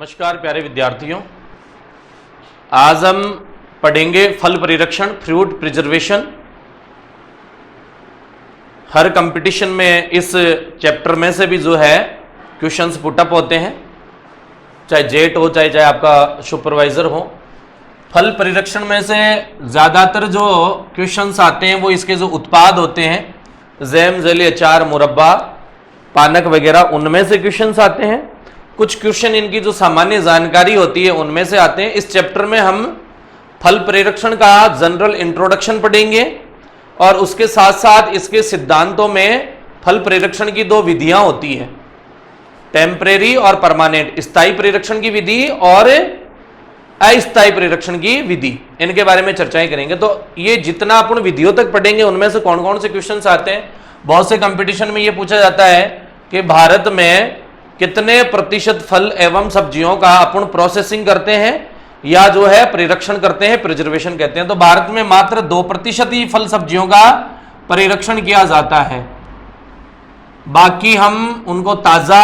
नमस्कार प्यारे विद्यार्थियों, आज हम पढ़ेंगे फल परिरक्षण, फ्रूट प्रिजर्वेशन। हर कंपटीशन में इस चैप्टर में से भी जो है क्वेश्चंस पुटअप होते हैं, चाहे जेट हो चाहे आपका सुपरवाइजर हो। फल परिरक्षण में से ज़्यादातर जो क्वेश्चंस आते हैं वो इसके जो उत्पाद होते हैं, जैम, जेली, अचार, मुरब्बा, पानक वगैरह, उनमें से क्वेश्चंस आते हैं। कुछ क्वेश्चन इनकी जो सामान्य जानकारी होती है उनमें से आते हैं। इस चैप्टर में हम फल परिरक्षण का जनरल इंट्रोडक्शन पढ़ेंगे और उसके साथ साथ इसके सिद्धांतों में फल परिरक्षण की दो विधियां होती हैं, टेम्परेरी और परमानेंट, स्थायी परिरक्षण की विधि और अस्थायी परिरक्षण की विधि, इनके बारे में चर्चाएं करेंगे। तो ये जितना अपन विधियों तक पढ़ेंगे उनमें से कौन कौन से क्वेश्चन आते हैं। बहुत से कंपटीशन में ये पूछा जाता है कि भारत में कितने प्रतिशत फल एवं सब्जियों का अपन प्रोसेसिंग करते हैं या जो है परिरक्षण करते हैं, प्रिजर्वेशन कहते हैं। तो भारत में मात्र 2% ही फल सब्जियों का परिरक्षण किया जाता है, बाकी हम उनको ताजा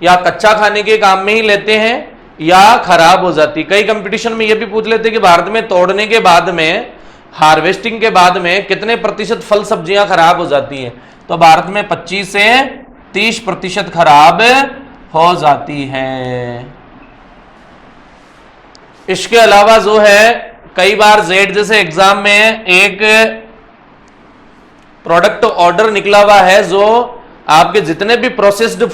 या कच्चा खाने के काम में ही लेते हैं या खराब हो जाती। कई कंपटीशन में यह भी पूछ लेते हैं कि भारत में तोड़ने के बाद में, हार्वेस्टिंग के बाद में कितने प्रतिशत फल सब्जियां खराब हो जाती हैं। तो भारत में 25 से 30% खराब हो जाती है। इसके अलावा जो है कई बार जेड जैसे एग्जाम में एक प्रोडक्ट ऑर्डर निकला हुआ है जो आपके जितने भी प्रोसेस्ड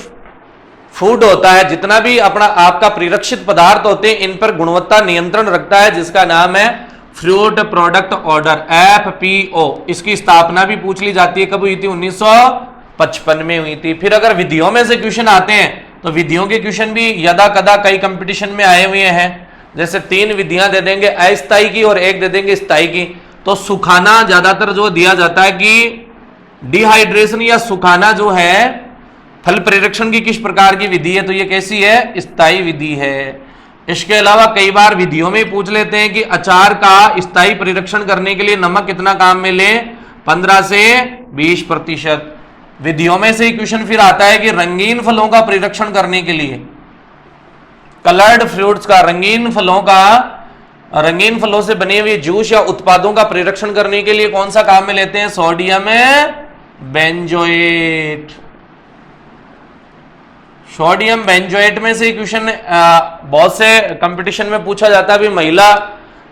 फूड होता है, जितना भी अपना आपका परिरक्षित पदार्थ होते हैं, इन पर गुणवत्ता नियंत्रण रखता है, जिसका नाम है फ्रूट प्रोडक्ट ऑर्डर, FPO। इसकी स्थापना भी पूछ ली जाती है, कब हुई थी? 1955 में हुई थी। फिर अगर विधियों में से क्वेश्चन आते हैं तो विधियों के क्वेश्चन भी यदा कदा कई कंपटीशन में आए हुए हैं। जैसे 3 विधियां दे देंगे अस्थायी की और 1 दे देंगे स्थायी की। तो सुखाना ज्यादातर जो दिया जाता है कि डिहाइड्रेशन या सुखाना जो है फल परिरक्षण की किस प्रकार की विधि है, तो ये कैसी है? स्थायी विधि है। इसके अलावा कई बार विधियों में पूछ लेते हैं कि अचार का स्थायी परिरक्षण करने के लिए नमक कितना काम में ले? 15 से 20%। विधियों में से ही क्वेश्चन फिर आता है कि रंगीन फलों का परिरक्षण करने के लिए, कलर्ड फ्रूट्स का, रंगीन फलों से बने हुए जूस या उत्पादों का परिरक्षण करने के लिए कौन सा काम में लेते हैं? Sodium benzoate. सोडियम बेंजोएट में से क्वेश्चन बहुत से कंपटीशन में पूछा जाता है। अभी महिला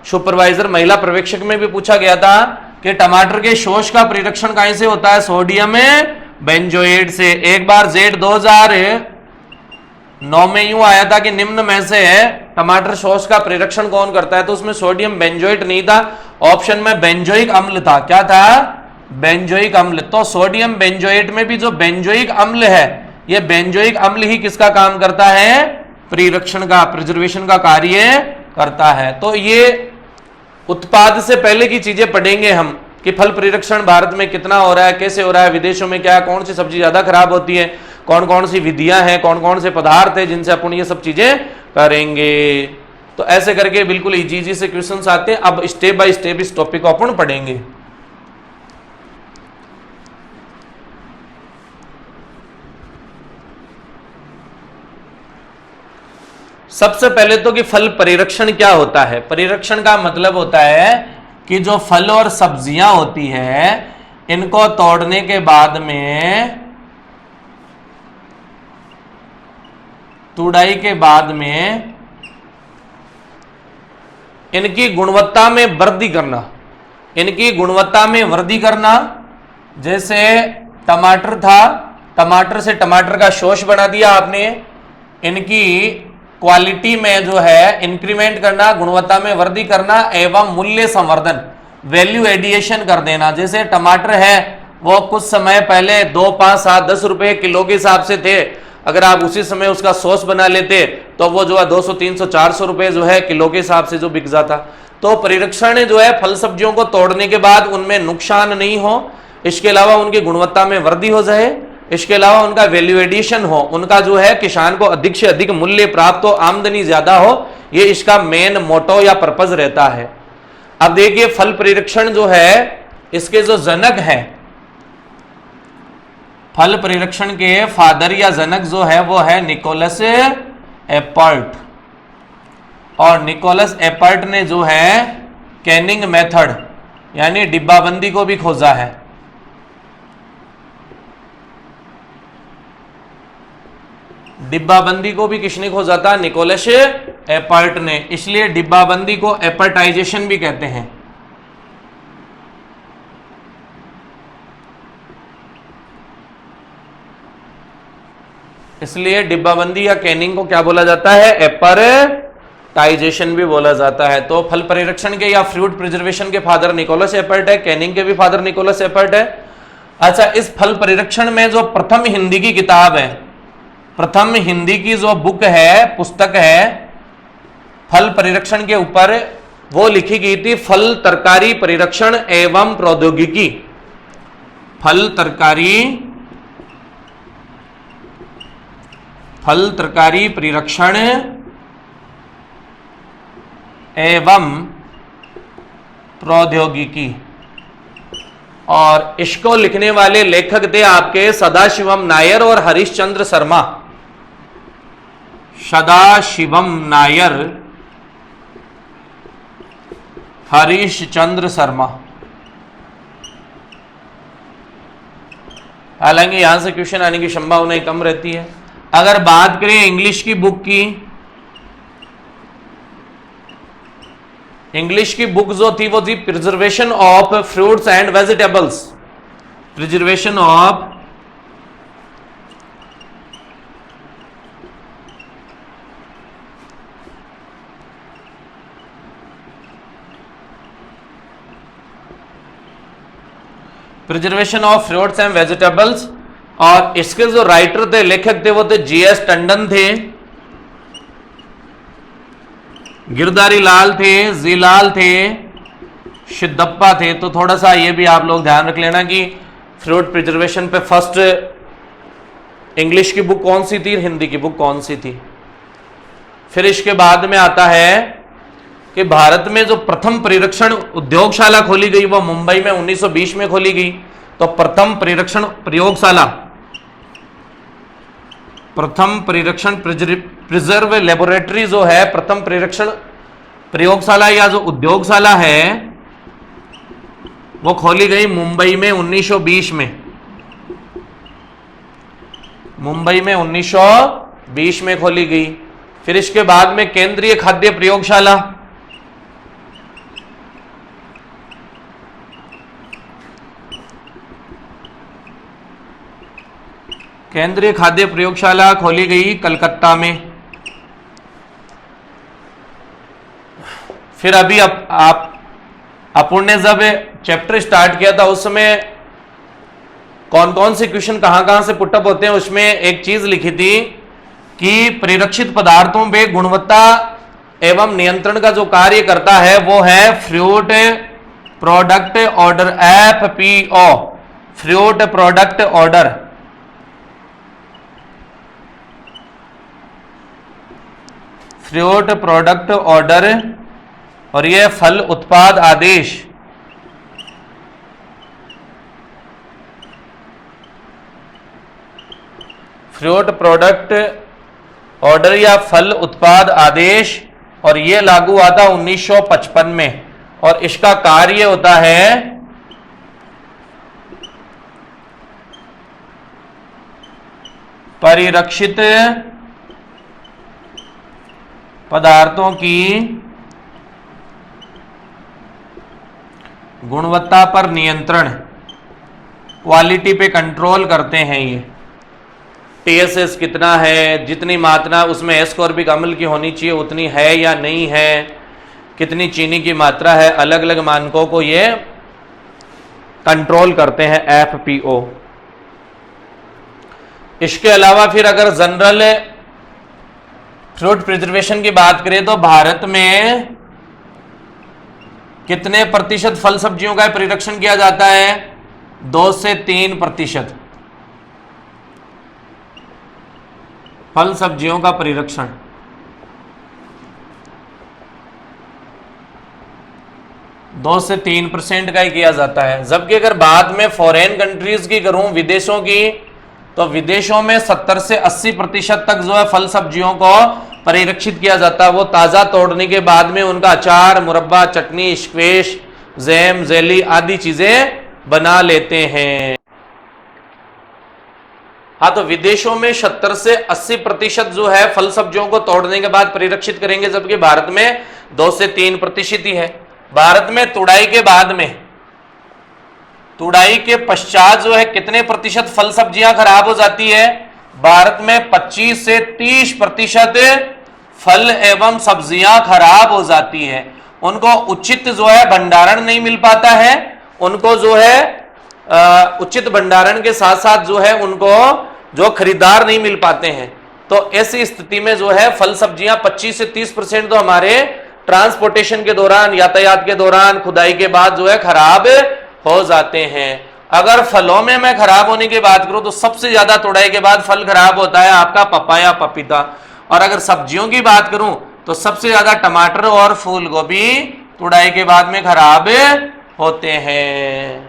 सुपरवाइजर, महिला पर्यवेक्षक में भी पूछा गया था कि टमाटर के शोष का परिरक्षण कहां से होता है? सोडियम बेंजोएट से। एक बार जेड 2009 में यूं आया था कि निम्न में से टमाटर शोष का परिरक्षण कौन करता है, तो उसमें सोडियम बेंजोएट नहीं था, ऑप्शन में बेंजोइक अम्ल था। क्या था? बेंजोइक अम्ल। तो सोडियम बेंजोएट में भी जो बेंजोइक अम्ल है, यह बेंजोइक अम्ल ही किसका काम करता है? परिरक्षण का, प्रिजर्वेशन का कार्य करता है। तो ये उत्पाद से पहले की चीजें पढ़ेंगे हम कि फल परिरक्षण भारत में कितना हो रहा है, कैसे हो रहा है, विदेशों में क्या है, कौन सी सब्जी ज्यादा खराब होती है, कौन कौन सी विधियां हैं, कौन कौन से पदार्थ है जिनसे अपन ये सब चीजें करेंगे। तो ऐसे करके बिल्कुल इजी से क्वेश्चंस आते हैं। अब स्टेप बाय स्टेप इस टॉपिक को अपन पढ़ेंगे। सबसे पहले तो कि फल परिरक्षण क्या होता है। परिरक्षण का मतलब होता है कि जो फल और सब्जियां होती है, इनको तोड़ने के बाद में, तुड़ाई के बाद में इनकी गुणवत्ता में वृद्धि करना, इनकी गुणवत्ता में वृद्धि करना। जैसे टमाटर था, टमाटर से टमाटर का शोष बना दिया आपने, इनकी क्वालिटी में जो है इंक्रीमेंट करना, गुणवत्ता में वृद्धि करना एवं मूल्य संवर्धन, वैल्यू एडिशन कर देना। जैसे टमाटर है वो कुछ समय पहले 2, 5, 7, 10 रुपए किलो के हिसाब से थे, अगर आप उसी समय उसका सॉस बना लेते तो वो जो है 200, 300, 400 रुपए जो है किलो के हिसाब से जो बिक जाता। तो परिरक्षण जो है फल सब्जियों को तोड़ने के बाद उनमें नुकसान नहीं हो, इसके अलावा उनकी गुणवत्ता में वृद्धि हो जाए, इसके अलावा उनका वैल्यू एडिशन हो, उनका जो है किसान को अधिक से अधिक मूल्य प्राप्त हो, आमदनी ज्यादा हो, ये इसका मेन मोटो या पर्पज रहता है। अब देखिए फल परिरक्षण जो है, इसके जो जनक है, फल परिरक्षण के फादर या जनक जो है वो है निकोलस एपर्ट। और निकोलस एपर्ट ने जो है कैनिंग मेथड यानी डिब्बाबंदी को भी खोजा है। डिब्बाबंदी को भी किसने खोजा था? निकोलस एपर्ट ने। इसलिए डिब्बाबंदी को एपर्टाइजेशन भी कहते हैं। इसलिए डिब्बाबंदी या कैनिंग को क्या बोला जाता है? एपर्टाइजेशन भी बोला जाता है। तो फल परिरक्षण के या फ्रूट प्रिजर्वेशन के फादर निकोलस एपर्ट है, कैनिंग के भी फादर निकोलस एपर्ट है। अच्छा, इस फल परिरक्षण में जो प्रथम हिंदी की किताब है, प्रथम हिंदी की जो बुक है, पुस्तक है फल परिरक्षण के ऊपर, वो लिखी गई थी फल तरकारी परिरक्षण एवं प्रौद्योगिकी। फल तरकारी परिरक्षण एवं प्रौद्योगिकी। और इसको लिखने वाले लेखक थे आपके सदाशिवम नायर और हरिश्चंद्र शर्मा। सदाशिवम नायर, हरीशचंद्र शर्मा। हालांकि यहां से क्वेश्चन आने की संभावना कम रहती है। अगर बात करें इंग्लिश की बुक की, इंग्लिश की बुक जो थी वो थी preservation of fruits and vegetables. Preservation of fruits and vegetables. और इसके जो राइटर थे, लेखक थे, वो थे जीएस टंडन थे, गिरधारी लाल थे, जीलाल थे, सिद्धप्पा थे। तो थोड़ा सा ये भी आप लोग ध्यान रख लेना कि फ्रूट प्रिजर्वेशन पे फर्स्ट इंग्लिश की बुक कौन सी थी, हिंदी की बुक कौन सी थी। फिर इसके बाद में आता है कि भारत में जो प्रथम परिरक्षण उद्योगशाला खोली गई वो मुंबई में 1920 में खोली गई। तो प्रथम परिरक्षण प्रयोगशाला, प्रथम परिरक्षण प्रिजर्व लेबोरेटरी जो है, प्रथम परिरक्षण प्रयोगशाला या जो उद्योगशाला है वो खोली गई मुंबई में 1920 में। मुंबई में 1920 में खोली गई। फिर इसके बाद में केंद्रीय खाद्य प्रयोगशाला, केंद्रीय खाद्य प्रयोगशाला खोली गई कलकत्ता में। फिर अभी अपुन ने जब चैप्टर स्टार्ट किया था उस समय कौन कौन से क्वेश्चन कहां से पुटअप होते हैं, उसमें एक चीज लिखी थी कि परिरक्षित पदार्थों पे गुणवत्ता एवं नियंत्रण का जो कार्य करता है वो है fruit product order, FPO, fruit product order. Fruit product order और ये फल उत्पाद आदेश। फ्रूट प्रोडक्ट ऑर्डर या फल उत्पाद आदेश, और ये लागू हुआ था 1955 में। और इसका कार्य होता है परिरक्षित पदार्थों की गुणवत्ता पर नियंत्रण, क्वालिटी पे कंट्रोल करते हैं। ये TSS कितना है, जितनी मात्रा उसमें एस्कॉर्बिक अम्ल की होनी चाहिए उतनी है या नहीं है, कितनी चीनी की मात्रा है, अलग अलग मानकों को ये कंट्रोल करते हैं, FPO। इसके अलावा फिर अगर जनरल फ्रूट प्रिजर्वेशन की बात करें तो भारत में कितने प्रतिशत फल सब्जियों का परिरक्षण किया जाता है? 2 से 3% फल सब्जियों का परिरक्षण। दो से 3% का ही किया जाता है। जबकि अगर बात में फॉरेन कंट्रीज की करूं, विदेशों की, तो विदेशों में 70 से 80% तक जो है फल सब्जियों को परिरक्षित किया जाता है, वो ताज़ा तोड़ने के बाद में उनका अचार, मुरब्बा, चटनी, स्क्वैश, जैम, जेली आदि चीजें बना लेते हैं। हाँ, तो विदेशों में 70 से 80% जो है फल सब्जियों को तोड़ने के बाद परिरक्षित करेंगे, जबकि भारत में 2 से 3% ही है। भारत में तुड़ाई के बाद में, तुड़ाई के पश्चात जो है कितने प्रतिशत फल सब्जियां खराब हो जाती है? भारत में 25 से 30% फल एवं सब्जियां खराब हो जाती है। उनको उचित जो है भंडारण नहीं मिल पाता है, उनको जो है उचित भंडारण के साथ साथ जो है उनको जो खरीदार नहीं मिल पाते हैं। तो ऐसी स्थिति में जो है फल सब्जियां 25 से 30% तो हमारे ट्रांसपोर्टेशन के दौरान, यातायात के दौरान, खुदाई के बाद जो है खराब हो जाते हैं। अगर फलों में मैं खराब होने की बात करूं तो सबसे ज्यादा तुड़ाई के बाद फल खराब होता है आपका पपाया, पपीता। और अगर सब्जियों की बात करूं तो सबसे ज्यादा टमाटर और फूल गोभी तुड़ाई के बाद में खराब होते हैं।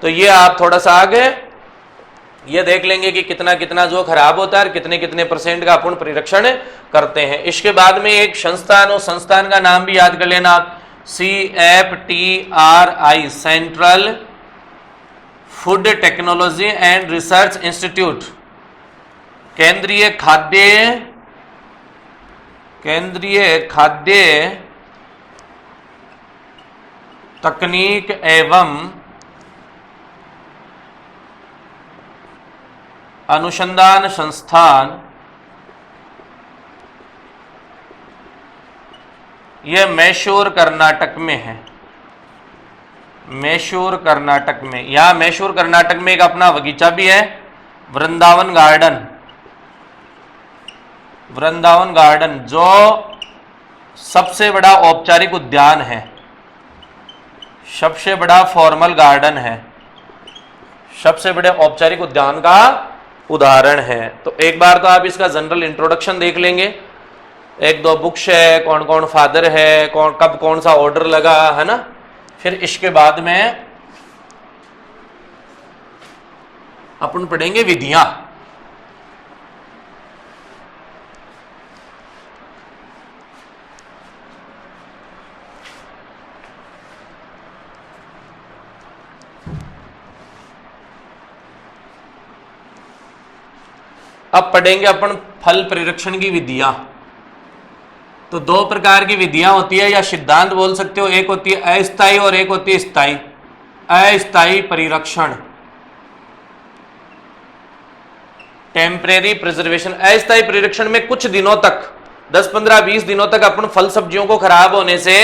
तो ये आप थोड़ा सा आगे ये देख लेंगे कि कितना कितना जो खराब होता है और कितने कितने % का अपन परिरक्षण करते हैं। इसके बाद में एक संस्थान, और संस्थान का नाम भी याद कर लेना आप, CFTRI, central food technology and research institute, केंद्रीय खाद्य तकनीक एवं अनुसंधान संस्थान, यह मैसूर कर्नाटक में है। मैसूर कर्नाटक में, यहां मैसूर कर्नाटक में एक अपना बगीचा भी है, वृंदावन गार्डन। वृंदावन गार्डन जो सबसे बड़ा औपचारिक उद्यान है, सबसे बड़ा फॉर्मल गार्डन है, सबसे बड़े औपचारिक उद्यान का उदाहरण है। तो एक बार तो आप इसका जनरल इंट्रोडक्शन देख लेंगे, एक दो बुक्स है, कौन कौन फादर है, कब कौन सा ऑर्डर लगा है ना। फिर इसके बाद में अपन पढ़ेंगे विधियां। अब पढ़ेंगे अपन फल परिरक्षण की विधियां। तो 2 प्रकार की विधियां होती है, या सिद्धांत बोल सकते हो। एक होती है अस्थायी और एक होती है स्थायी। अस्थायी परिरक्षण, टेम्परेरी प्रिजर्वेशन। अस्थायी परिरक्षण में कुछ दिनों तक, 10, 15, 20 दिनों तक अपन फल सब्जियों को खराब होने से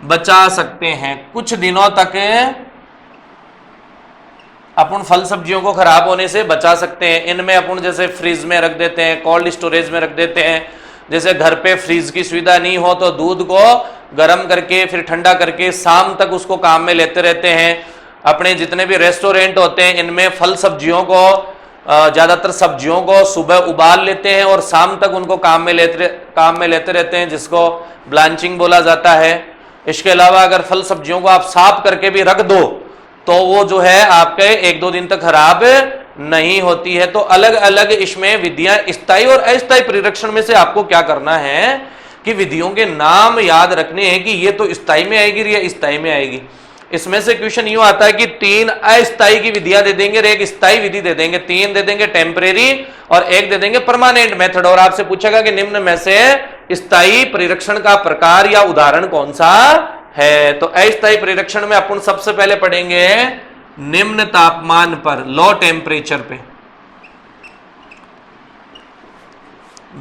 बचा सकते हैं। कुछ दिनों तक अपन फल सब्जियों को खराब होने से बचा सकते हैं। इनमें अपन जैसे फ्रीज में रख देते हैं, कोल्ड स्टोरेज में रख देते हैं। जैसे घर पे फ्रीज की सुविधा नहीं हो तो दूध को गर्म करके फिर ठंडा करके शाम तक उसको काम में लेते रहते हैं। अपने जितने भी रेस्टोरेंट होते हैं इनमें फल सब्जियों को, ज़्यादातर सब्जियों को सुबह उबाल लेते हैं और शाम तक उनको काम में लेते रहते हैं, जिसको ब्लांचिंग बोला जाता है। इसके अलावा अगर फल सब्जियों को आप साफ करके भी रख दो तो वो जो है आपके 1-2 दिन तक खराब नहीं होती है। तो अलग अलग इसमें विधियां, स्थायी और अस्थायी परिरक्षण में से आपको क्या करना है कि विधियों के नाम याद रखने हैं कि ये तो स्थायी में आएगी, ये स्थायी में आएगी। इसमें से क्वेश्चन यूं आता है कि 3 अस्थायी की विधियां दे देंगे और एक स्थायी विधि दे देंगे। 3 दे देंगे टेम्परेरी और एक दे देंगे परमानेंट मेथड। और आपसे पूछेगा कि निम्न में से स्थायी परिरक्षण का प्रकार या उदाहरण कौन सा है। तो अस्थायी परिरक्षण में अपन सबसे पहले पढ़ेंगे निम्न तापमान पर, लो टेम्परेचर पे।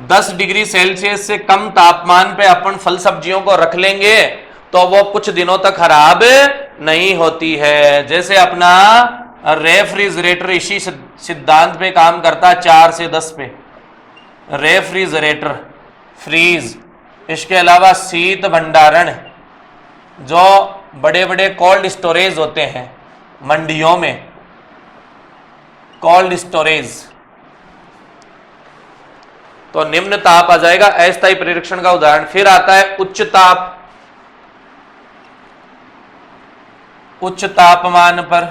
10 डिग्री सेल्सियस से कम तापमान पे अपन फल सब्जियों को रख लेंगे तो वो कुछ दिनों तक खराब नहीं होती है। जैसे अपना रेफ्रिजरेटर इसी सिद्धांत पे काम करता है, 4 से 10 पे रेफ्रिजरेटर, फ्रीज। इसके अलावा शीत भंडारण, जो बड़े बड़े कोल्ड स्टोरेज होते हैं मंडियों में, कोल्ड स्टोरेज। तो निम्न ताप आ जाएगा अस्थायी परिरक्षण का उदाहरण। फिर आता है उच्च ताप, उच्च तापमान पर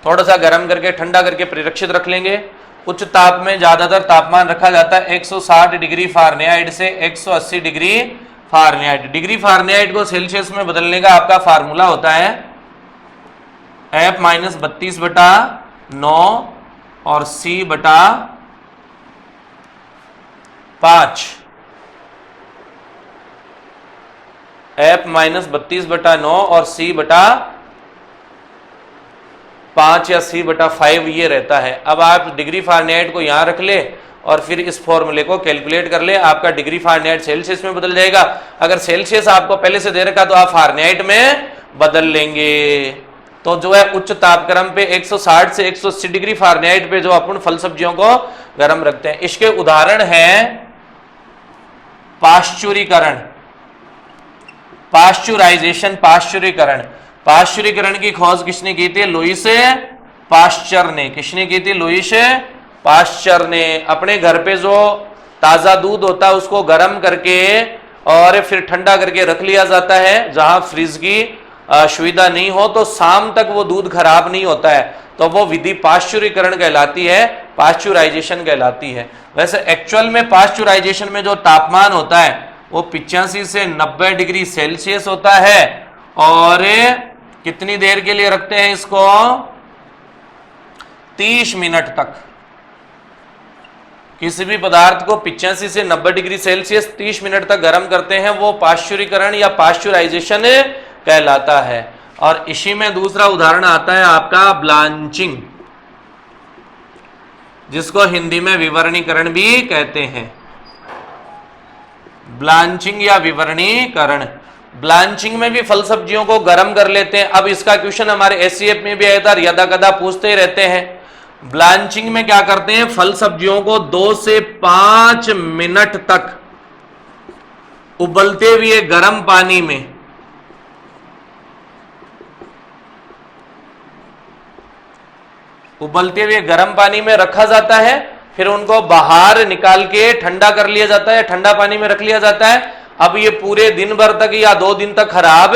थोड़ा सा गर्म करके ठंडा करके परिरक्षित रख लेंगे उच्च ताप में ज्यादातर तापमान रखा जाता है 160 डिग्री फारेनहाइट से 180 डिग्री फारेनहाइट। डिग्री फारेनहाइट को सेल्सियस में बदलने का आपका फार्मूला होता है F माइनस 32/9 और C/5। F माइनस 32/9 और C/5 या C/5 ये रहता है। अब आप डिग्री फारेनहाइट को यहां रख ले और फिर इस फॉर्मूले को कैलकुलेट कर ले, आपका डिग्री फारेनहाइट सेल्सियस में बदल जाएगा। अगर सेल्सियस आपको पहले से दे रखा तो आप फारेनहाइट में बदल लेंगे। तो जो है उच्च तापक्रम पे 160 से 180 डिग्री फारेनहाइट पे जो अपन फल सब्जियों को गर्म रखते हैं। इसके उदाहरण हैं पाश्चुरीकरण, पाश्चुराइजेशन, पाश्चुरीकरण। पाश्चुरीकरण की खोज किसने की थी? लुईस पाश्चर ने। किसने की थी? लुईस पाश्चर ने। अपने घर पे जो ताजा दूध होता है उसको गर्म करके और फिर ठंडा करके रख लिया जाता है, जहां फ्रिज की सुविधा नहीं हो, तो शाम तक वो दूध खराब नहीं होता है। तो वो विधि पाश्चुरीकरण कहलाती है, पाश्चुराइजेशन कहलाती है। वैसे एक्चुअल में पाश्चुराइजेशन में जो तापमान होता है वो 85 से 90 डिग्री सेल्सियस होता है। और कितनी देर के लिए रखते हैं इसको? 30 मिनट तक। किसी भी पदार्थ को 85 से 90 डिग्री सेल्सियस 30 मिनट तक गर्म करते हैं, वो पाश्चुरीकरण या पाश्चुराइजेशन कहलाता है। और इसी में दूसरा उदाहरण आता है आपका ब्लांचिंग, जिसको हिंदी में विवर्णीकरण भी कहते हैं। ब्लांचिंग या विवर्णीकरण। ब्लांचिंग में भी फल सब्जियों को गर्म कर लेते हैं। अब इसका क्वेश्चन हमारे एससीएफ में भी आया था, यदा कदा पूछते ही रहते हैं। ब्लांचिंग में क्या करते हैं? फल सब्जियों को 2 से 5 मिनट तक उबलते हुए गर्म पानी में रखा जाता है, फिर उनको बाहर निकाल के ठंडा कर लिया जाता है, ठंडा पानी में रख लिया जाता है। अब ये पूरे दिन भर तक या 2 दिन तक खराब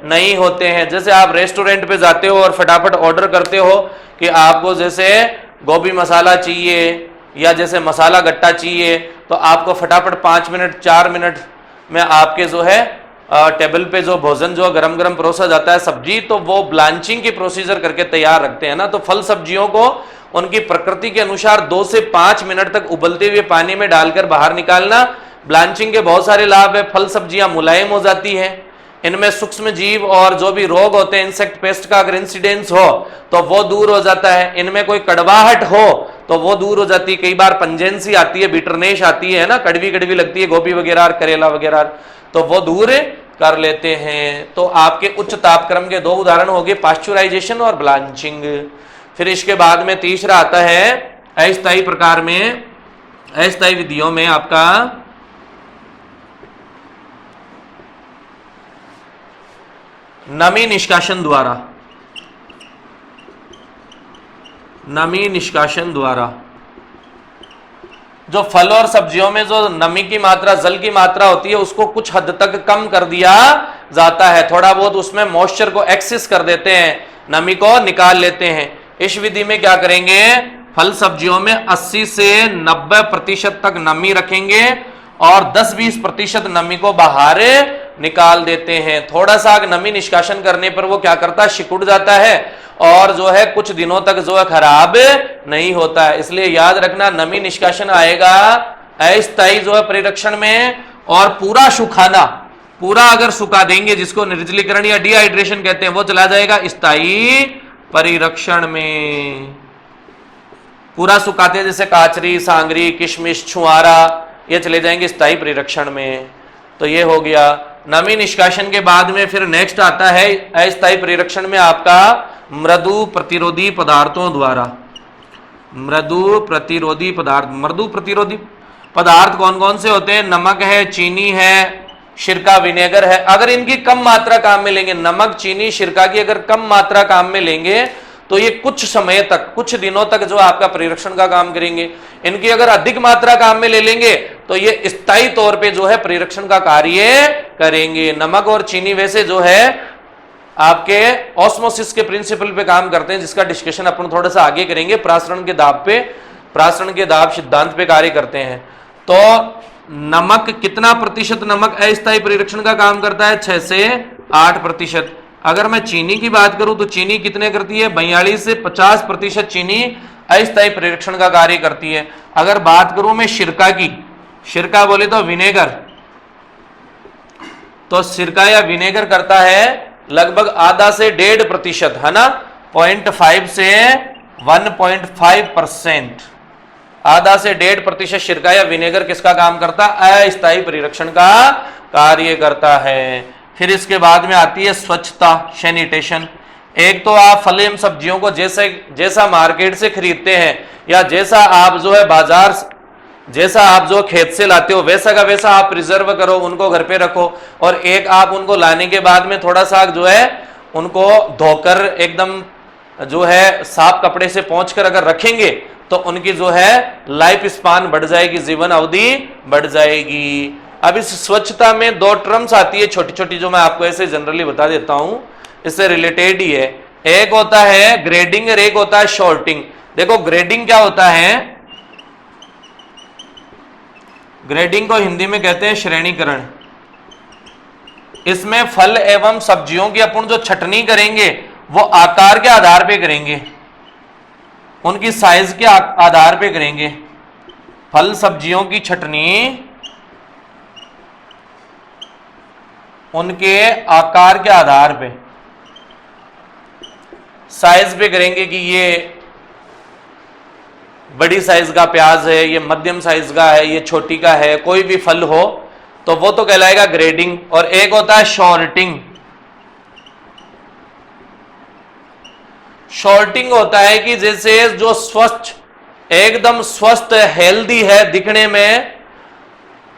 नहीं होते हैं। जैसे आप रेस्टोरेंट पे जाते हो और फटाफट ऑर्डर करते हो कि आपको जैसे गोभी मसाला चाहिए या जैसे मसाला गट्टा चाहिए, तो आपको फटाफट 5 मिनट 4 मिनट में आपके जो है टेबल पे जो भोजन जो गरम गरम परोसा जाता है सब्जी, तो वो ब्लांचिंग की प्रोसीजर करके तैयार रखते हैं ना। तो फल सब्जियों को उनकी प्रकृति के अनुसार 2 से 5 मिनट तक उबलते हुए पानी में डालकर बाहर निकालना। ब्लांचिंग के बहुत सारे लाभ है। फल सब्जियां मुलायम हो जाती हैं, इनमें सूक्ष्म जीव और जो भी रोग होते हैं, इंसेक्ट पेस्ट का अगर इंसिडेंस हो तो वो दूर हो जाता है। इनमें कोई कड़वाहट हो तो वो दूर हो जाती है। कई बार पंजेंसी आती है, बिटरनेस आती है ना, कड़वी कड़वी लगती है गोभी वगैरह और करेला वगैरह, तो वो दूर कर लेते हैं। तो आपके उच्च तापक्रम के 2 उदाहरण हो गए, पाश्चुराइजेशन और ब्लांचिंग। फिर इसके बाद में तीसरा आता है अस्थायी प्रकार में, अस्थायी विधियों में आपका नमी निष्कासन द्वारा। नमी निष्कासन द्वारा जो फल और सब्जियों में जो नमी की मात्रा, जल की मात्रा होती है, उसको कुछ हद तक कम कर दिया जाता है। थोड़ा बहुत उसमें मॉइस्चर को एक्सेस कर देते हैं, नमी को निकाल लेते हैं। इस विधि में क्या करेंगे? फल सब्जियों में 80 से 90% तक नमी रखेंगे और 10-20% नमी को बाहर निकाल देते हैं। थोड़ा सा नमी निष्कासन करने पर वो क्या करता है? सिकुड़ जाता है और जो है कुछ दिनों तक जो है खराब नहीं होता है। इसलिए याद रखना, नमी निष्कासन आएगा अस्थायी जो है परिरक्षण में, और पूरा सुखाना, पूरा अगर सुखा देंगे जिसको निर्जलीकरण या डिहाइड्रेशन कहते हैं, वो चला जाएगा स्थायी परिरक्षण में। पूरा सुखाते हैं जैसे काचरी, सांगरी, किशमिश, छुआरा, ये चले जाएंगे स्थायी परिरक्षण में। तो ये हो गया। नमी निष्कासन के बाद में फिर नेक्स्ट आता है अस्थायी परिरक्षण में आपका मृदु प्रतिरोधी पदार्थों द्वारा। मृदु प्रतिरोधी पदार्थ। मृदु प्रतिरोधी पदार्थ कौन कौन से होते हैं? नमक है, चीनी है, सिरका, विनेगर है। अगर इनकी कम मात्रा काम में लेंगे, नमक, चीनी, सिरका की अगर कम मात्रा काम में लेंगे तो ये कुछ समय तक, कुछ दिनों तक जो आपका परिरक्षण का काम करेंगे। इनकी अगर अधिक मात्रा काम में ले लेंगे तो ये स्थायी तौर पे जो है परिरक्षण का कार्य करेंगे। नमक और चीनी वैसे जो है आपके ऑस्मोसिस के प्रिंसिपल पे काम करते हैं, जिसका डिस्कशन अपन थोड़ा सा आगे करेंगे, प्रासरण के दाब पे। प्रासरण के दाब सिद्धांत पे कार्य करते हैं। तो नमक, कितना प्रतिशत नमक अस्थायी परिरक्षण का काम करता है? 6 से 8%। अगर मैं चीनी की बात करूं तो चीनी कितने करती है? 42 से 50% चीनी अस्थायी परिरक्षण का कार्य करती है। अगर बात करूं मैं सिरका की, सिरका बोले तो विनेगर, तो सिरका या विनेगर करता है लगभग आधा से 1.5%, है ना, 0.5 से 1.5%। आधा से 1.5% सिरका या विनेगर किसका काम करता है? अस्थायी परिरक्षण का कार्य करता है। फिर इसके बाद में आती है स्वच्छता, सैनिटेशन। एक तो आप फल एवं सब्जियों को जैसा मार्केट से खरीदते हैं या जैसा आप जो है बाजार, जैसा आप जो खेत से लाते हो वैसा का वैसा आप प्रिजर्व करो, उनको घर पे रखो। और एक आप उनको लाने के बाद में थोड़ा सा जो है उनको धोकर एकदम जो है साफ कपड़े से पोंछकर अगर रखेंगे तो उनकी जो है लाइफ स्पान बढ़ जाएगी, जीवन अवधि बढ़ जाएगी। अब इस स्वच्छता में 2 टर्म्स आती है छोटी छोटी, जो मैं आपको ऐसे जनरली बता देता हूं, इससे रिलेटेड ही है। एक होता है ग्रेडिंग और एक होता है शॉर्टिंग। देखो ग्रेडिंग क्या होता है? ग्रेडिंग को हिंदी में कहते हैं श्रेणीकरण। इसमें फल एवं सब्जियों की अपन जो छटनी करेंगे वो आकार के आधार पे करेंगे, उनकी साइज के आधार पे करेंगे। फल सब्जियों की छटनी उनके आकार के आधार पे, साइज पे करेंगे कि ये बड़ी साइज का प्याज है, ये मध्यम साइज का है, ये छोटी का है, कोई भी फल हो तो वो तो कहलाएगा ग्रेडिंग। और एक होता है शॉर्टिंग। शॉर्टिंग होता है कि जैसे जो स्वस्थ, एकदम स्वस्थ हेल्दी है दिखने में,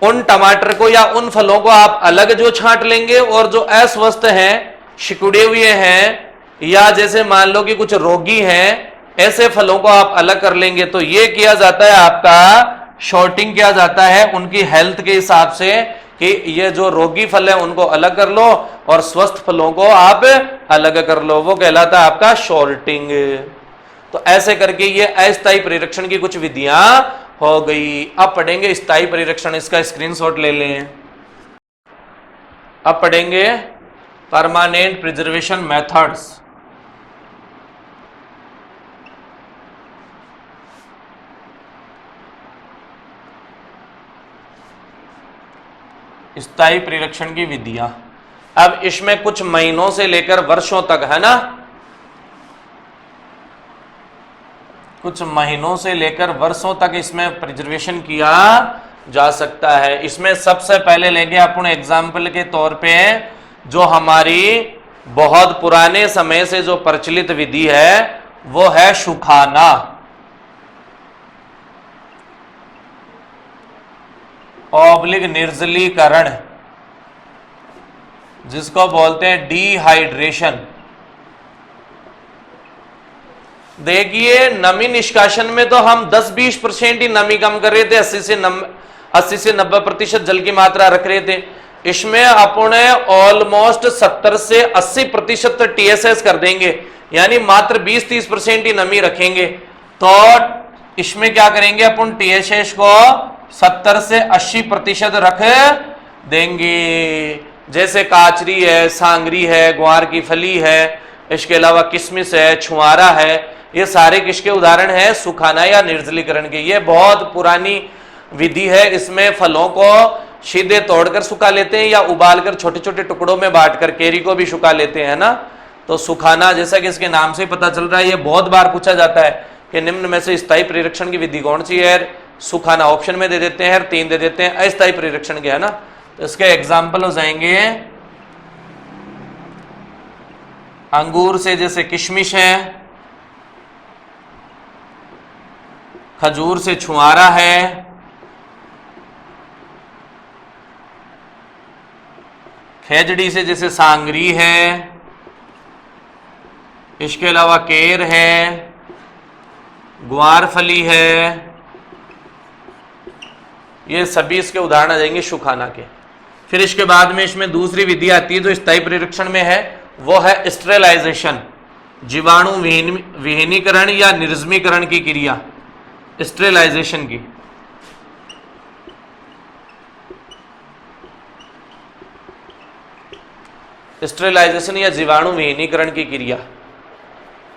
उन टमाटर को या उन फलों को आप अलग जो छांट लेंगे, और जो अस्वस्थ हैं, सिकुड़े हुए हैं, या जैसे मान लो कि कुछ रोगी हैं, ऐसे फलों को आप अलग कर लेंगे। तो ये किया जाता है, आपका शॉर्टिंग किया जाता है उनकी हेल्थ के हिसाब से कि ये जो रोगी फल है उनको अलग कर लो और स्वस्थ फलों को आप अलग कर लो, वो कहलाता है आपका शॉर्टिंग। तो ऐसे करके ये अस्थायी परिरक्षण की कुछ विधियां हो गई। अब पढ़ेंगे स्थायी परिरक्षण, इसका स्क्रीनशॉट ले लें। अब पढ़ेंगे परमानेंट प्रिजर्वेशन मेथड्स। स्थायी परिरक्षण की विधियां। अब इसमें कुछ महीनों से लेकर वर्षों तक, है ना, कुछ महीनों से लेकर वर्षों तक इसमें प्रिजर्वेशन किया जा सकता है। इसमें सबसे पहले लेंगे अपन एग्जाम्पल के तौर पे जो हमारी बहुत पुराने समय से जो प्रचलित विधि है वो है सुखाना। ऑब्लिक निर्जलीकरण, जिसको बोलते हैं डिहाइड्रेशन। देखिए नमी निष्कासन में तो हम 10-20% ही नमी कम कर रहे थे, 80 से 90% जल की मात्रा रख रहे थे। इसमें अपने ऑलमोस्ट 70 से 80% TSS कर देंगे, यानी मात्र 20-30% ही नमी रखेंगे। तो इसमें क्या करेंगे अपन, TSS को 70 से 80% रख देंगे। जैसे काचरी है, सांगरी है, ग्वार की फली है, इसके अलावा किशमिश है, छुआरा है, ये सारे किसके उदाहरण हैं? सुखाना या निर्जलीकरण के। ये बहुत पुरानी विधि है। इसमें फलों को सीधे तोड़कर सुखा लेते हैं या उबालकर छोटे छोटे टुकड़ों में बांटकर, केरी को भी सुखा लेते हैं ना। तो सुखाना, जैसा कि इसके नाम से पता चल रहा है, ये बहुत बार पूछा जाता है कि निम्न में से स्थायी परिरक्षण की विधि कौन सी है। सुखाना ऑप्शन में दे देते हैं, 3 दे देते हैं अस्थायी परिरक्षण के, है ना। तो इसके एग्जाम्पल हो जाएंगे अंगूर से जैसे किशमिश है, खजूर से छुआरा है, खेजड़ी से जैसे सांगरी है, इसके अलावा केर है, ग्वार फली है, ये सभी इसके उदाहरण आ जाएंगे सुखाना के। फिर इसके बाद में इसमें दूसरी विधि आती है जो स्थायी परिरक्षण में है, वो है स्टेरिलाइजेशन, जीवाणु विहीनीकरण या निर्जमीकरण की क्रिया। स्टेरिलाइजेशन की। स्टेरिलाइजेशन या जीवाणु विहीनीकरण की क्रिया,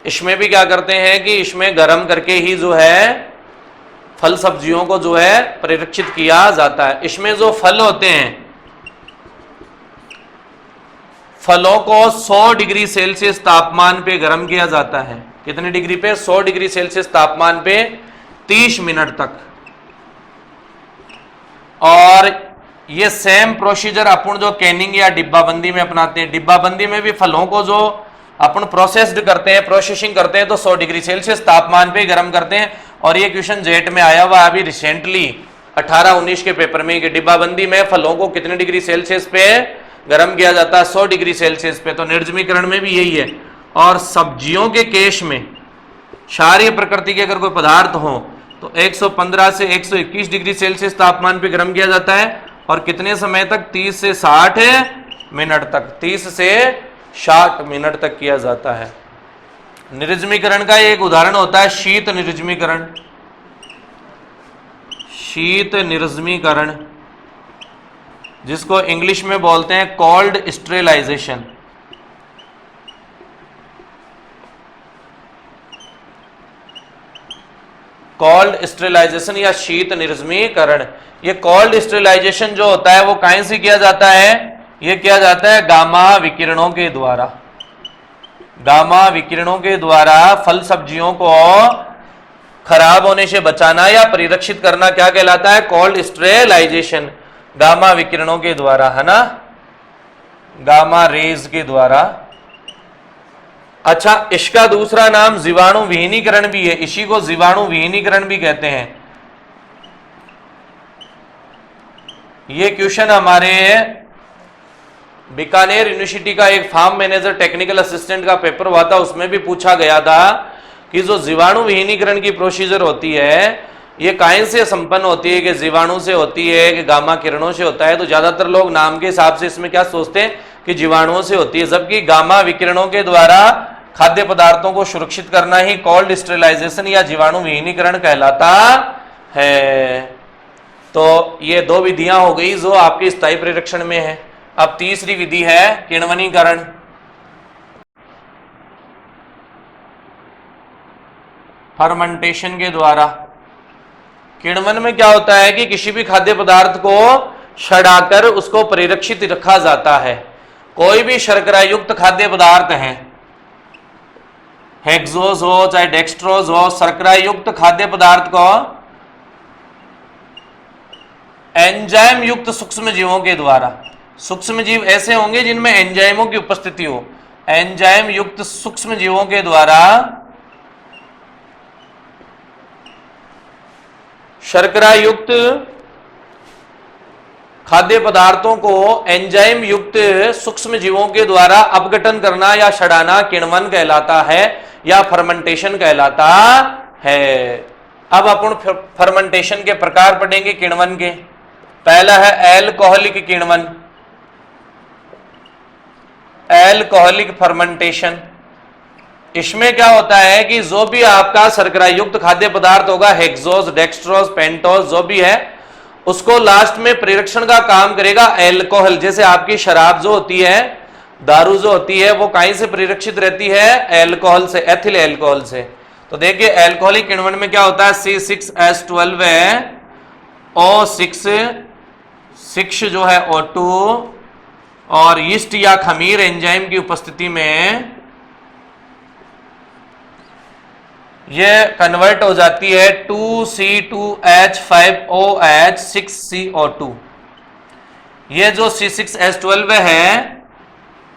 इसमें भी क्या करते हैं कि इसमें गर्म करके ही जो है फल सब्जियों को जो है परिरक्षित किया जाता है। इसमें जो फल होते हैं, फलों को 100 डिग्री सेल्सियस तापमान पे गर्म किया जाता है। कितने डिग्री पे? 100 डिग्री सेल्सियस तापमान पे 30 मिनट तक। और ये सेम प्रोसीजर अपन जो कैनिंग या डिब्बाबंदी में अपनाते हैं। डिब्बाबंदी में भी फलों को जो अपन प्रोसेस्ड करते हैं, प्रोसेसिंग करते हैं, तो 100 डिग्री सेल्सियस तापमान पे गर्म करते हैं। और ये क्वेश्चन जेट में आया हुआ अभी रिसेंटली 18-19 के पेपर में कि डिब्बाबंदी में फलों को कितने डिग्री सेल्सियस पे गर्म किया जाता है? 100 डिग्री सेल्सियस पे। तो निर्जमीकरण में भी यही है। और सब्जियों के केस में क्षारीय प्रकृति के अगर कोई पदार्थ हो तो 115 से 121 डिग्री सेल्सियस तापमान पे गर्म किया जाता है। और कितने समय तक? 30 से 60 मिनट तक। 30 से 60 मिनट तक किया जाता है। निर्जमीकरण का एक उदाहरण होता है शीत निर्जमीकरण। शीत निर्जमीकरण, जिसको इंग्लिश में बोलते हैं कोल्ड स्टेरिलाइजेशन। कोल्ड स्टेरिलाइजेशन या शीत निर्जमीकरण। ये कोल्ड स्टेरिलाइजेशन जो होता है वो कहां से किया जाता है? ये किया जाता है गामा विकिरणों के द्वारा। गामा विकिरणों के द्वारा फल सब्जियों को खराब होने से बचाना या परिरक्षित करना क्या कहलाता है? Cold sterilisation. गामा विकिरणों के द्वारा, है ना, गामा रेज के द्वारा। अच्छा, इसका दूसरा नाम जीवाणु विहीनीकरण भी है। इसी को जीवाणु विहीनीकरण भी कहते हैं। ये क्वेश्चन हमारे बीकानेर यूनिवर्सिटी का एक फार्म मैनेजर टेक्निकल असिस्टेंट का पेपर हुआ था, उसमें भी पूछा गया था कि जो जीवाणु विहीनीकरण की प्रोसीजर होती है ये काहे से संपन्न होती है, कि जीवाणु से होती है कि गामा किरणों से होता है। तो ज्यादातर लोग नाम के हिसाब से इसमें क्या सोचते हैं कि जीवाणुओं से होती है, जबकि गामा विकिरणों के द्वारा खाद्य पदार्थों को सुरक्षित करना ही कोल्ड स्टेरिलाइजेशन या जीवाणु विहीनीकरण कहलाता है। तो ये दो विधियां हो गई जो आपके स्थायी परिरक्षण में है। अब तीसरी विधि है किण्वनीकरण। फर्मेंटेशन के द्वारा। किण्वन में क्या होता है कि किसी भी खाद्य पदार्थ को सड़ाकर उसको परिरक्षित रखा जाता है। कोई भी शर्करा युक्त खाद्य पदार्थ है, हेक्सोज हो चाहे डेक्सट्रोज हो, शर्करा युक्त खाद्य पदार्थ को एंजाइम युक्त सूक्ष्म जीवों के द्वारा, सूक्ष्म जीव ऐसे होंगे जिनमें एंजाइमों की उपस्थिति हो, एंजाइम युक्त सूक्ष्म जीवों के द्वारा शर्करा युक्त खाद्य पदार्थों को एंजाइम युक्त सूक्ष्म जीवों के द्वारा अपघटन करना या सड़ाना किण्वन कहलाता है या फर्मेंटेशन कहलाता है। अब अपन फर्मेंटेशन के प्रकार पढ़ेंगे किण्वन के। पहला है एल्कोहलिक किण्वन, एल्कोहलिक फर्मेंटेशन। इसमें क्या होता है कि जो भी आपका शर्करा युक्त खाद्य पदार्थ होगा, हेक्सोज, डेक्सट्रोज, पेंटोज जो भी है, उसको लास्ट में परिरक्षण का काम करेगा एल्कोहल। जैसे आपकी शराब जो होती है, दारू जो होती है, वो कहीं से परिरक्षित रहती है? एल्कोहल से, एथिल एल्कोहल से। तो देखिए एल्कोहलिक किण्वन में क्या होता है, C6H12 है, O6 जो है O2, और यीस्ट या खमीर एंजाइम की उपस्थिति में यह कन्वर्ट हो जाती है 2C2H5OH 6CO2। ये जो C6H12 है,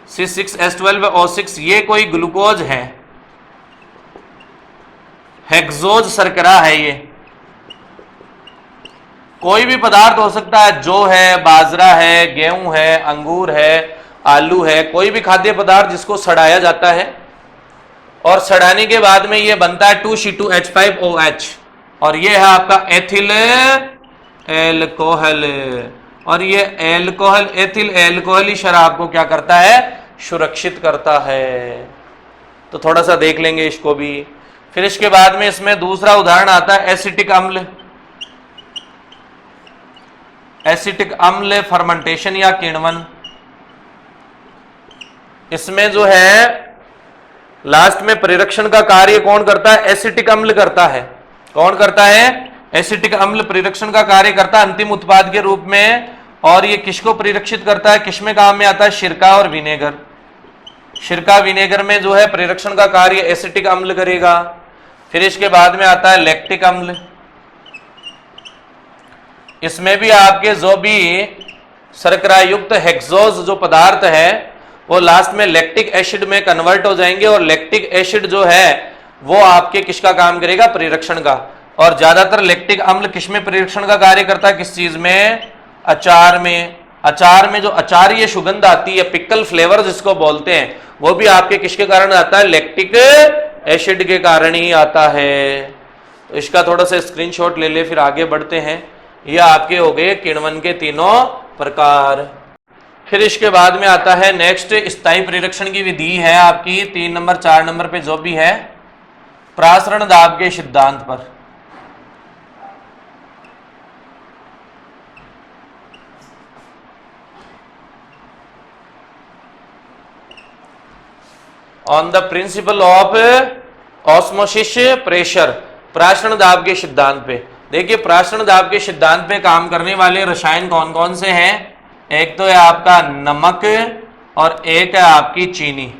C6H12O6, ये कोई ग्लूकोज है, हेक्सोज शर्करा है। ये कोई भी पदार्थ हो सकता है, जौ है, बाजरा है, गेहूं है, अंगूर है, आलू है, कोई भी खाद्य पदार्थ जिसको सड़ाया जाता है और सड़ाने के बाद में ये बनता है 2C2H5OH, और ये है आपका एथिल एल्कोहल। और ये एल्कोहल, एथिल एल्कोहल ही शराब को क्या करता है? सुरक्षित करता है। तो थोड़ा सा देख लेंगे इसको भी। फिर इसके बाद में इसमें दूसरा उदाहरण आता है एसिटिक अम्ल। एसिटिक अम्ल फर्मेंटेशन या किण्वन। इसमें जो है लास्ट में परिरक्षण का कार्य कौन करता है? एसिटिक अम्ल करता है। कौन करता है? एसिटिक अम्ल परिरक्षण का कार्य करता है अंतिम उत्पाद के रूप में। और ये किसको परिरक्षित करता है? किसमें काम में आता है? सिरका और विनेगर। सिरका विनेगर में जो है परिरक्षण का कार्य एसिटिक अम्ल करेगा। फिर इसके बाद में आता है लैक्टिक अम्ल। इसमें भी आपके जो भी शर्करा युक्त हेक्सोज जो पदार्थ है वो लास्ट में लैक्टिक एसिड में कन्वर्ट हो जाएंगे, और लैक्टिक एसिड जो है वो आपके किसका काम करेगा? परिरक्षण का। और ज्यादातर लैक्टिक अम्ल किसमें परिरक्षण का कार्य करता है? किस चीज में? अचार में। अचार में जो अचारीय सुगंध आती है, पिकल फ्लेवर जिसको बोलते हैं, वो भी आपके किसके कारण आता है? लैक्टिक एसिड के कारण ही आता है। तो इसका थोड़ा सा स्क्रीनशॉट ले ले, फिर आगे बढ़ते हैं। यह आपके हो गए किण्वन के तीनों प्रकार। फिर इसके बाद में आता है नेक्स्ट स्थायी परिरक्षण की विधि है आपकी 3 नंबर 4 नंबर पे जो भी है प्रासरण दाब के सिद्धांत पर। On the principle of osmosis pressure, प्रासरण दाब के सिद्धांत पे। देखिए प्रासरण दाब के सिद्धांत पे काम करने वाले रसायन कौन कौन से हैं? एक तो है आपका नमक और एक है आपकी चीनी।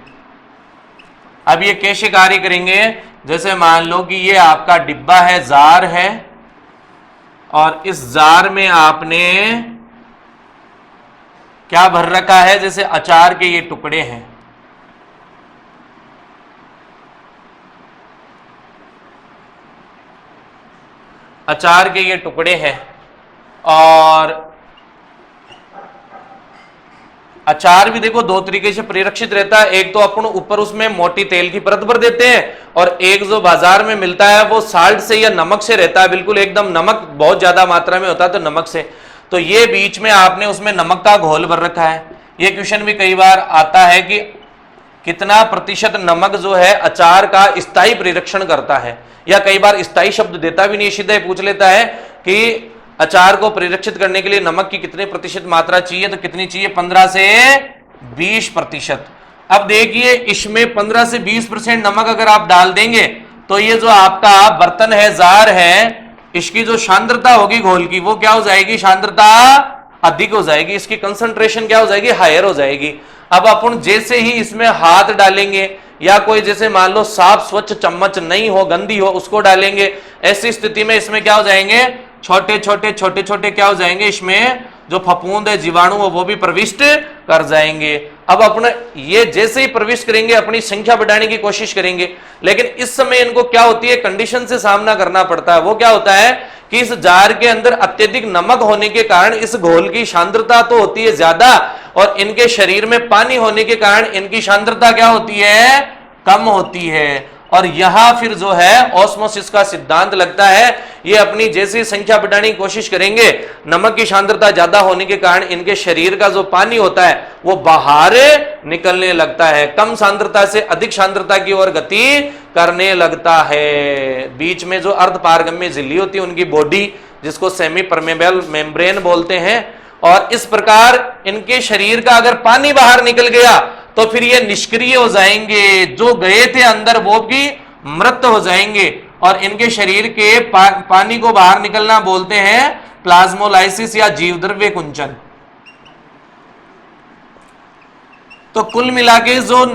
अब ये कैसे कार्य करेंगे? जैसे मान लो कि ये आपका डिब्बा है, जार है, और इस जार में आपने क्या भर रखा है? जैसे अचार के ये टुकड़े हैं। अचार के ये टुकड़े हैं, और अचार भी देखो दो तरीके से परिरक्षित रहता है। एक तो अपन ऊपर उसमें मोटी तेल की परत भर देते हैं, और एक जो बाजार में मिलता है वो साल्ट से या नमक से रहता है, बिल्कुल एकदम नमक बहुत ज्यादा मात्रा में होता है तो नमक से। तो ये बीच में आपने उसमें नमक का घोल भर रखा है। ये क्वेश्चन भी कई बार आता है कि कितना प्रतिशत नमक जो है अचार का स्थायी परिरक्षण करता है, या कई बार स्थायी शब्द देता भी नहीं, सीधा पूछ लेता है कि अचार को परिरक्षित करने के लिए नमक की कितने प्रतिशत मात्रा चाहिए? तो कितनी चाहिए? 15 से 20%। अब देखिए इसमें 15 से 20% नमक अगर आप डाल देंगे तो ये जो आपका बर्तन है, जार है, इसकी जो सांद्रता होगी घोल की वो क्या हो जाएगी? सांद्रता अधिक हो जाएगी, इसकी कंसंट्रेशन क्या हो जाएगी? हायर हो जाएगी। अब अपन जैसे ही इसमें हाथ डालेंगे, या कोई जैसे मान लो साफ स्वच्छ चम्मच नहीं हो, गंदी हो, उसको डालेंगे, ऐसी स्थिति में इसमें क्या हो जाएंगे? छोटे छोटे क्या हो जाएंगे? इसमें जो फफूंद है, जीवाणु है, वो भी प्रविष्ट कर जाएंगे। अब अपने ये जैसे ही प्रविष्ट करेंगे अपनी संख्या बढ़ाने की कोशिश करेंगे, लेकिन इस समय इनको क्या होती है? कंडीशन से सामना करना पड़ता है। वो क्या होता है कि इस जार के अंदर अत्यधिक नमक होने के कारण इस घोल की सांद्रता तो होती है ज्यादा, और इनके शरीर में पानी होने के कारण इनकी सांद्रता क्या होती है? कम होती है। और यहां फिर जो है ऑस्मोसिस का सिद्धांत लगता है। ये अपनी जैसी संख्या बढ़ाने की कोशिश करेंगे, नमक की सांद्रता ज्यादा होने के कारण इनके शरीर का जो पानी होता है वो बाहर निकलने लगता है, कम सांद्रता से अधिक सांद्रता की ओर गति करने लगता है। बीच में जो अर्ध पारगम्य झिल्ली होती है उनकी बॉडी, जिसको सेमी परमेबल मेम्ब्रेन बोलते हैं, और इस प्रकार इनके शरीर का अगर पानी बाहर निकल गया तो फिर ये निष्क्रिय हो जाएंगे, जो गए थे अंदर वो भी मृत हो जाएंगे, और इनके शरीर के पानी को बाहर निकलना बोलते हैं प्लाज्मोलाइसिस या जीवद्रव्य कुंचन। तो कुल मिला के जो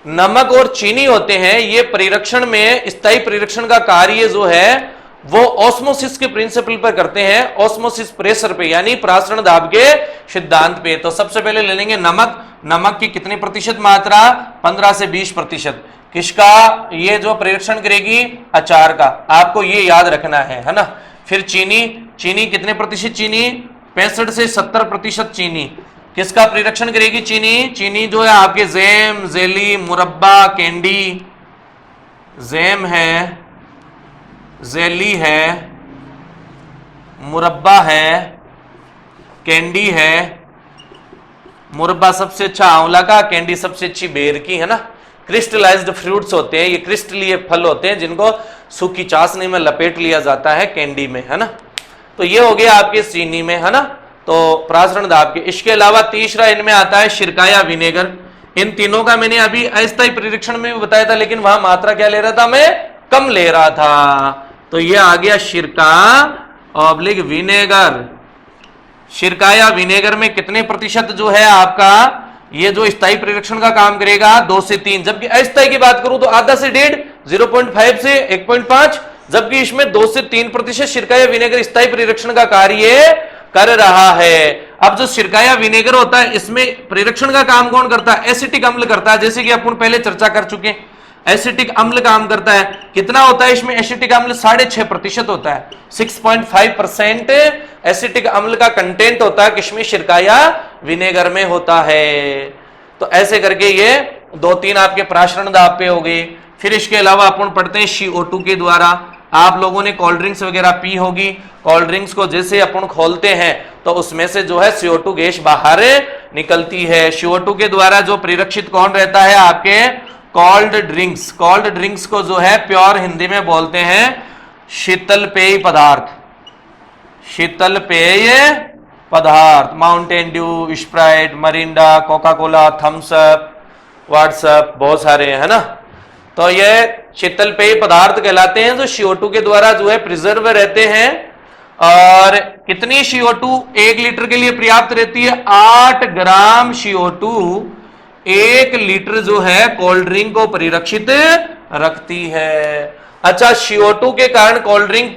नमक और चीनी होते हैं ये परिरक्षण में, स्थायी परिरक्षण का कार्य जो है वो ऑस्मोसिस के प्रिंसिपल पर करते हैं, ऑस्मोसिस प्रेशर पे, यानी प्रासरण दाब के सिद्धांत पे। तो सबसे पहले ले लेंगे नमक। नमक की कितनी प्रतिशत मात्रा? 15 से 20%। किसका? ये जो परिरक्षण करेगी अचार का, आपको ये याद रखना है ना। फिर चीनी, चीनी कितने प्रतिशत? चीनी 65 से 70% चीनी किसका परिरक्षण करेगी? चीनी। चीनी जो है आपके जैम, जेली, मुरब्बा, कैंडी, जैम है, जेली है, मुरब्बा है, कैंडी है। मुरब्बा सबसे अच्छा आंवला का, कैंडी सबसे अच्छी बेर की, है ना। क्रिस्टलाइज्ड फ्रूट्स होते हैं, ये क्रिस्टलीय फल होते हैं जिनको सूखी चाशनी में लपेट लिया जाता है, कैंडी में, है ना। तो ये हो गया आपके चीनी में, है ना। तो प्रासरण दाब के, इसके अलावा तीसरा इनमें आता है सिरका विनेगर। इन तीनों का मैंने अभी अस्थायी परीक्षण में भी बताया था, लेकिन वहां मात्रा क्या ले रहा था, मैं कम ले रहा था। तो ये आ गया सिरका ऑब्लिक विनेगर। सिरका या विनेगर में कितने प्रतिशत जो है आपका ये जो स्थायी परीक्षण का काम करेगा, 2 से 3, जबकि अस्थायी की बात करूं तो आधा से 1.5, 0.5 से 1.5, जबकि इसमें 2 से 3% सिरका या विनेगर स्थायी परीक्षण का कार्य कर रहा है। अब जो सिरका या विनेगर होता है इसमें परीक्षण का काम कौन करता है, एसिटिक अम्ल करता है, जैसे कि अपन पहले चर्चा कर चुके। एसिटिक अम्ल काम करता है, कितना होता है इसमें एसिटिक अम्ल, 6.5% होता है, 6.5% एसिटिक अम्ल का कंटेंट होता है किसमें, सिरका या विनेगर में होता है। तो ऐसे करके ये 2-3 आपके प्रासरण दाब पे हो गए। फिर इसके अलावा अपन पढ़ते हैं CO2 के द्वारा। आप लोगों ने कोल्ड ड्रिंक्स वगैरह पी होगी, कोल्ड ड्रिंक्स को जैसे अपन खोलते हैं तो उसमें से जो है CO2 गैस बाहर निकलती है। CO2 के द्वारा जो परिरक्षित कौन रहता है, आपके कोल्ड ड्रिंक्स। कोल्ड ड्रिंक्स को जो है प्योर हिंदी में बोलते हैं शीतल पेय पदार्थ। शीतल पेय पदार्थ, Mountain Dew, Sprite, Mirinda, Coca Cola, Thums Up, WhatsApp, बहुत सारे हैं, है ना। तो ये शीतल पेय पदार्थ कहलाते हैं जो CO2 के द्वारा जो है प्रिजर्व रहते हैं। और कितनी CO2 1 लीटर के लिए पर्याप्त रहती है, 8 ग्राम CO2 1 लीटर जो है कोल्ड ड्रिंक को परिरक्षित रखती है। अच्छा, CO2 के कारण कोल्ड ड्रिंक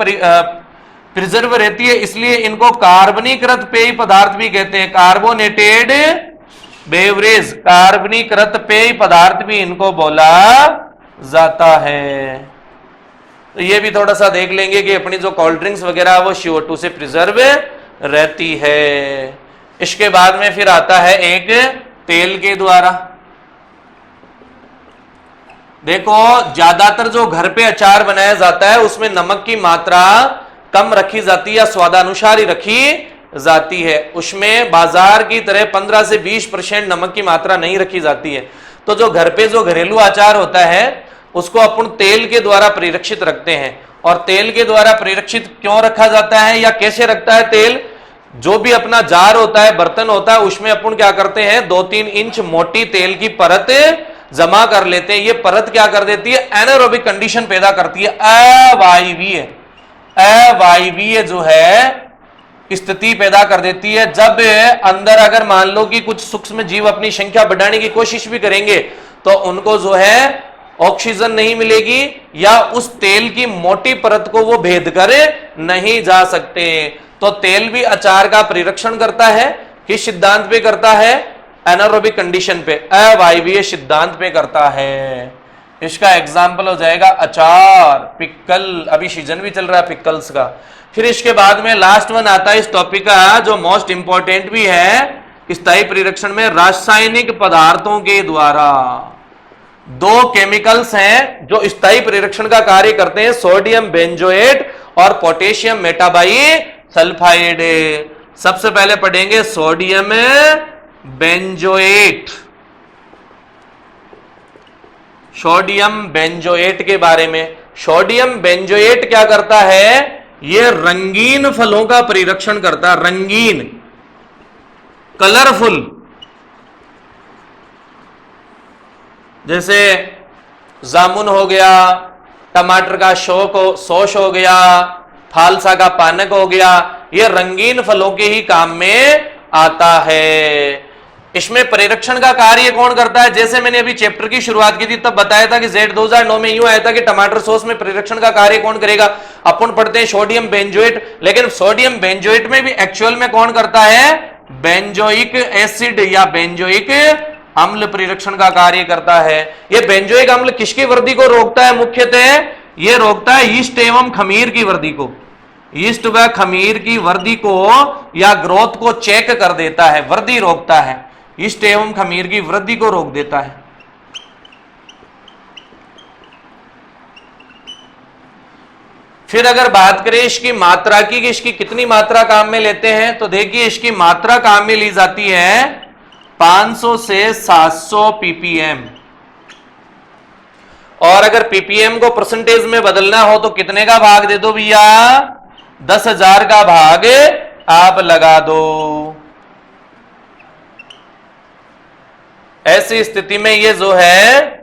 प्रिजर्व रहती है, इसलिए इनको कार्बनीकृत पेय पदार्थ भी कहते हैं, कार्बोनेटेड बेवरेज, कार्बनीकृत पेय पदार्थ भी इनको बोला जाता है। तो ये भी थोड़ा सा देख लेंगे कि अपनी जो कोल्ड ड्रिंक्स वगैरह वो CO2 से प्रिजर्व रहती है। इसके बाद में फिर आता है एक तेल के द्वारा। देखो, ज्यादातर जो घर पे अचार बनाया जाता है उसमें नमक की मात्रा कम रखी जाती है या स्वादानुसार ही रखी जाती है। उसमें बाजार की तरह 15 से 20% नमक की मात्रा नहीं रखी जाती है। तो जो घर पे जो घरेलू अचार होता है उसको अपन तेल के द्वारा परिरक्षित रखते हैं। और तेल के द्वारा परिरक्षित क्यों रखा जाता है या कैसे रखता है तेल, जो भी अपना जार होता है, बर्तन होता है, उसमें अपन क्या करते हैं, 2-3 इंच मोटी तेल की परत जमा कर लेते हैं। ये परत क्या कर देती है, एनारोबिक कंडीशन पैदा करती है, अवायवीय जो है स्थिति पैदा कर देती है। जब अंदर अगर मान लो कि कुछ सूक्ष्म जीव अपनी संख्या बढ़ाने की कोशिश भी करेंगे तो उनको जो है ऑक्सीजन नहीं मिलेगी या उस तेल की मोटी परत को वो भेद कर नहीं जा सकते। तो तेल भी अचार का परिरक्षण करता है, किस सिद्धांत पे करता है, एनारोबिक कंडीशन पे, अवायवीय सिद्धांत पे करता है। इसका एग्जाम्पल हो जाएगा अचार, पिकल, अभी सीजन भी चल रहा है पिकल्स का। फिर इसके बाद में लास्ट वन आता है इस टॉपिक का जो मोस्ट इंपॉर्टेंट भी है स्थायी परिरक्षण में, रासायनिक पदार्थों के द्वारा। 2 केमिकल्स हैं जो स्थायी परिरक्षण का कार्य करते हैं, सोडियम बेंजोएट और पोटेशियम मेटाबाइसल्फाइड। सबसे पहले पढ़ेंगे सोडियम बेंजोएट। सोडियम बेंजोएट के बारे में, सोडियम बेंजोएट क्या करता है, यह रंगीन फलों का परिरक्षण करता है, रंगीन, कलरफुल, जैसे जामुन हो गया, टमाटर का सॉस हो गया, फालसा का पानक हो गया, यह रंगीन फलों के ही काम में आता है। इसमें परिरक्षण का कार्य कौन करता है, जैसे मैंने अभी चैप्टर की शुरुआत की थी तब बताया था कि Z 2009 में यूं आया था कि टमाटर सॉस में परिरक्षण का कार्य कौन करेगा, अपन पढ़ते हैं सोडियम बेंजोएट। लेकिन सोडियम बेंजोएट में भी एक्चुअल में कौन करता है, बेंजोइक एसिड या बेंजोइक अम्ल परिरक्षण का कार्य करता है। यह बेंजोइक अम्ल किसकी वृद्धि को रोकता है, मुख्यतः यह रोकता है यीस्ट एवं खमीर की वृद्धि को, यीस्ट व खमीर की वृद्धि को या ग्रोथ को चेक कर देता है, वृद्धि रोकता है, यीस्ट एवं खमीर की वृद्धि को रोक देता है। फिर अगर बात करें इसकी मात्रा की कि इसकी कितनी मात्रा काम में लेते हैं, तो देखिए इसकी मात्रा काम में ली जाती है 500 से 700 ppm। और अगर पीपीएम को परसेंटेज में बदलना हो तो कितने का भाग दे दो भैया, 10,000 का भाग आप लगा दो। ऐसी स्थिति में ये जो है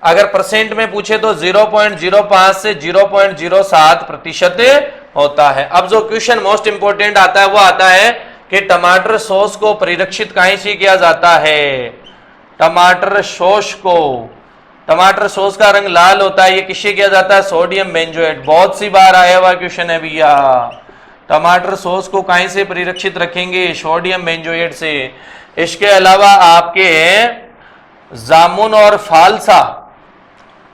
अगर परसेंट में पूछे तो 0.05 से 0.07% होता है। अब जो क्वेश्चन मोस्ट इंपोर्टेंट आता है वो आता है कि टमाटर सॉस को परिरक्षित कहीं से किया जाता है। टमाटर सॉस का रंग लाल होता है, ये किससे किया जाता है, सोडियम बेंजोएट। बहुत सी बार आया हुआ क्वेश्चन है भैया। टमाटर सॉस को कहीं से परिरक्षित रखेंगे, सोडियम बेंजोएट से। इसके अलावा आपके जामुन और फालसा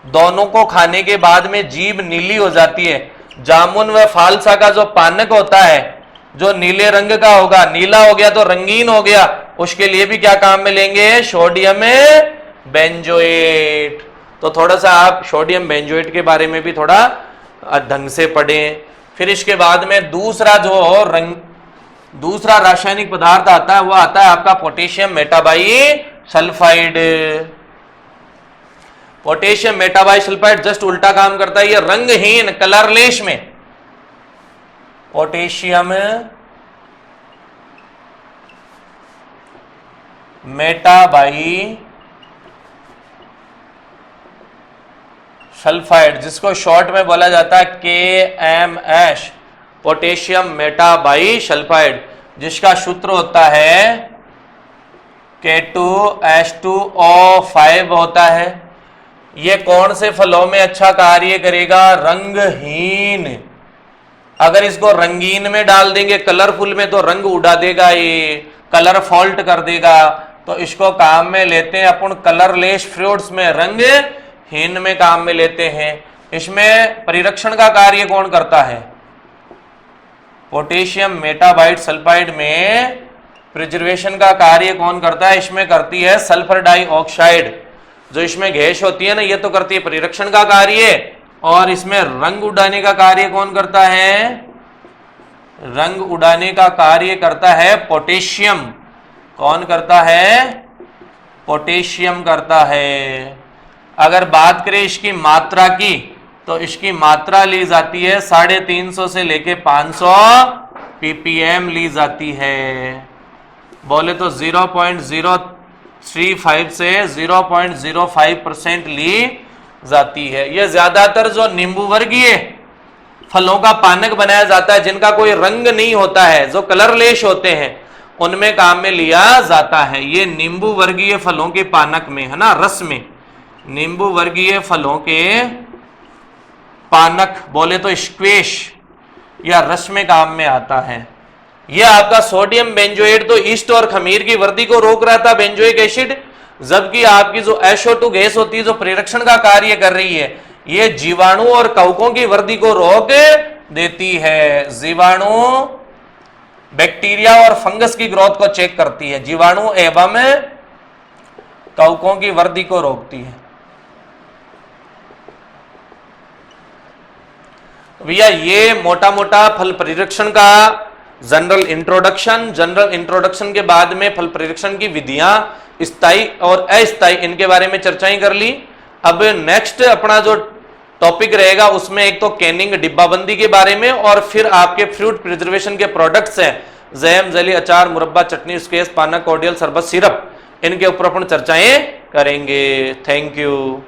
दोनों को खाने के बाद में जीभ नीली हो जाती है। जामुन व फालसा का जो पानक होता है जो नीले रंग का होगा, नीला हो गया तो रंगीन हो गया, उसके लिए भी क्या काम में लेंगे, सोडियम बेंजोएट। तो थोड़ा सा आप सोडियम बेंजोएट के बारे में भी थोड़ा ढंग से पढ़ें। फिर इसके बाद में दूसरा रासायनिक पदार्थ आता है वो आता है आपका potassium metabisulphide. Potassium metabisulphide just उल्टा काम करता है, ये रंगहीन कलरलेस में पोटेशियम मेटाबाइसल्फाइड, जिसको शॉर्ट में बोला जाता है KMS, पोटेशियम मेटाबाइसल्फाइड, जिसका सूत्र होता है K2H2O5 होता है। ये कौन से फलों में अच्छा कार्य करेगा, रंगहीन। अगर इसको रंगीन में डाल देंगे कलरफुल में तो रंग उड़ा देगा, ये कलर फॉल्ट कर देगा। तो इसको काम में लेते हैं अपन कलरलेस फ्रूट्स में, रंगहीन में काम में लेते हैं। इसमें परिरक्षण का कार्य कौन करता है, पोटेशियम मेटाबाइसल्फाइड में प्रिजर्वेशन का कार्य कौन करता है, इसमें करती है सल्फर डाइऑक्साइड। जो इसमें गैस होती है ना, ये तो करती है परिरक्षण का कार्य। और इसमें रंग उड़ाने का कार्य कौन करता है, रंग उड़ाने का कार्य करता है पोटेशियम। कौन करता है, पोटेशियम करता है। अगर बात करें इसकी मात्रा की तो इसकी मात्रा ली जाती है 350 से लेके 500 ppm ली जाती है। बोले तो 0.035 से 0.05% ली जाती है। यह ज्यादातर जो नींबू वर्गीय फलों का पानक बनाया जाता है, जिनका कोई रंग नहीं होता है, जो कलरलेस होते हैं, उनमें काम में लिया जाता है। ये नींबू वर्गीय फलों के पानक में है ना, रस में, नींबू वर्गीय फलों के पानक बोले तो स्क्वैश या रस में काम में आता है। यह आपका सोडियम बेंजोएट तो ईस्ट और खमीर की वृद्धि को रोक रहा था, बेंजोइक एसिड, जबकि आपकी जो SO2 गैस होती है जो परिरक्षण का कार्य कर रही है, ये जीवाणु और कवकों की वृद्धि को रोक देती है। जीवाणु बैक्टीरिया और फंगस की ग्रोथ को चेक करती है, जीवाणु एवं कवकों की वृद्धि को रोकती है। भैया ये मोटा मोटा फल परिरक्षण का जनरल इंट्रोडक्शन के बाद में फल परिरक्षण की विधियां स्थायी और अस्थायी, इनके बारे में चर्चाएं कर ली। अब नेक्स्ट अपना जो टॉपिक रहेगा उसमें एक तो कैनिंग डिब्बाबंदी के बारे में, और फिर आपके फ्रूट प्रिजर्वेशन के प्रोडक्ट्स हैं, जैम, जेली, अचार, मुरब्बा, चटनी, स्क्वैश, पानक, कॉर्डियल, शरबत, सिरप, इनके ऊपर अपन चर्चाएं करेंगे। Thank you.